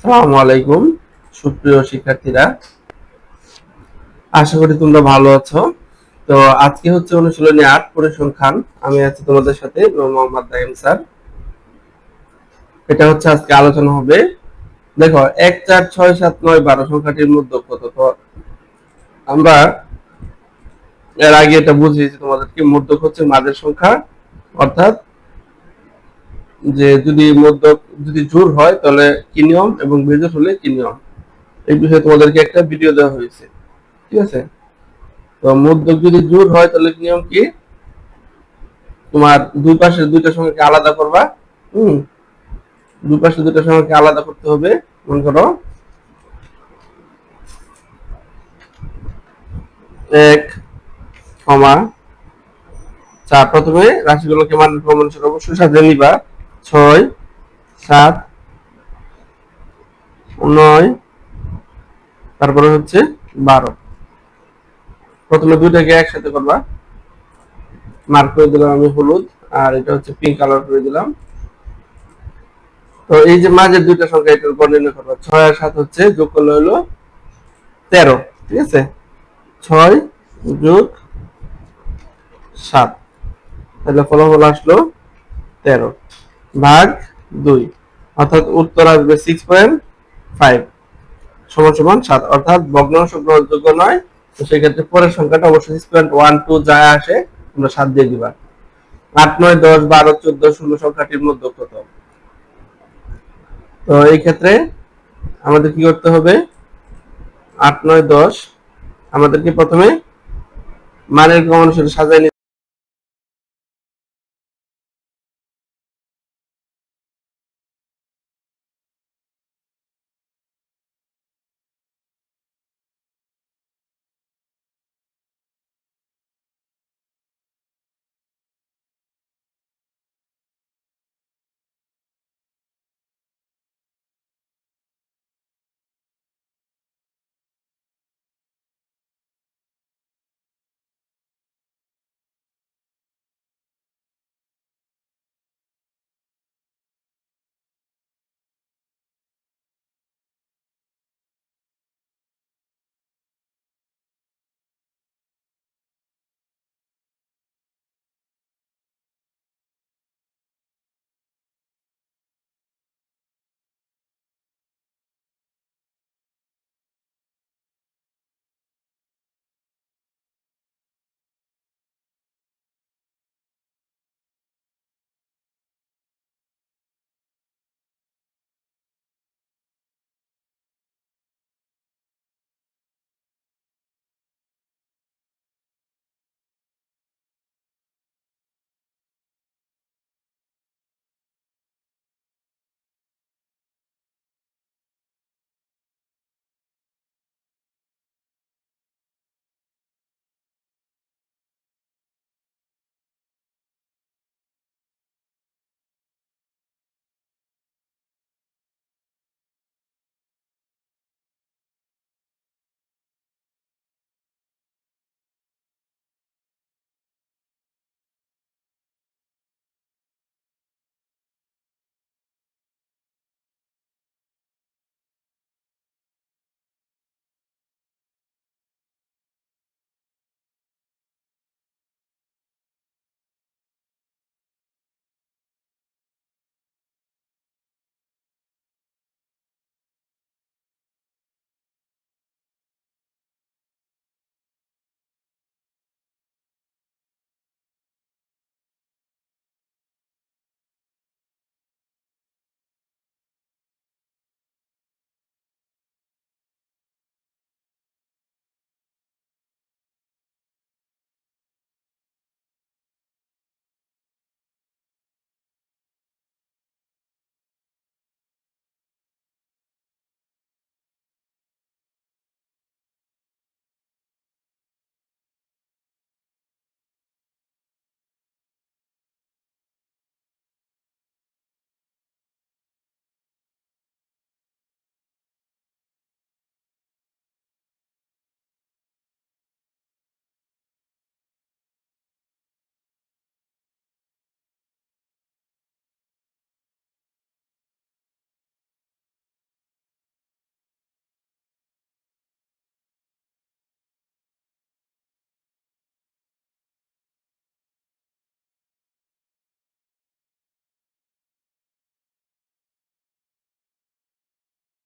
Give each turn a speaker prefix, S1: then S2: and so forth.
S1: আসসালামু আলাইকুম সুপ্রিয় শিক্ষার্থীরা, আশা করি তোমরা ভালো আছো। তো আজকে হচ্ছে অনুশীলনী ৮ পরিসংখ্যান। আমি আছি তোমাদের সাথে মোহাম্মদ নাইম স্যার। এটা হচ্ছে আজকে আলোচনা হবে। দেখো ১ ৪ ৬ ৭ ৯ ১২ সংখ্যাটির মধ্যে কত। তো আমরা এর আগে এটা বুঝিয়েছি তোমাদেরকে, মধ্যক হচ্ছে মাঝের সংখ্যা, অর্থাৎ যে যদি জোড় হয় তাহলে কি নিয়ম এবং বিজোড় হলে কি নিয়ম, এই বিষয়ে তোমাদেরকে একটা ভিডিও দেওয়া হয়েছে। ঠিক আছে? তো মধ্যক যদি জোড় হয় তাহলে নিয়ম কি, তোমার দুই পাশের দুইটা সংখ্যাকে আলাদা করবা। হুম দুই পাশের দুইটা সংখ্যাকে আলাদা করতে হবে। মনে করো 1,4, প্রথমে রাশিগুলোকে মান ক্রমানুসারে অবশ্যই সাজিয়ে নিবা। 6 7 9, তারপরে হচ্ছে 12। প্রথমে দুইটাকে একসাথে করবা। মার্ক করে দিলাম আমি হলুদ, আর এটা হচ্ছে পিঙ্ক কালার করে দিলাম। তো এই যে মাঝের দুইটা সংখ্যা, এটার উপর নির্ণয় করবা। 6 আর 7 হচ্ছে যোগ করলে হলো 13। ঠিক আছে? 6 যোগ 7, তাহলে ফলাফল আসলো 13 ভাগ 2, অর্থাৎ উত্তর আসবে 6.5 সমান সমান 7, অর্থাৎ ভগ্নাংশ গ্রহণযোগ্য নয়। তো সেক্ষেত্রে পরের সংখ্যাটা অবশ্যই 6.12 যা আসে তোমরা 7 দিয়ে দিবা। 8 9 10 12 14 16 সংখ্যাটির মধ্যে কত। তো এই ক্ষেত্রে আমাদের কি করতে হবে, 8 9 10 আমাদেরকে প্রথমে মানের ক্রম অনুসারে সাজায়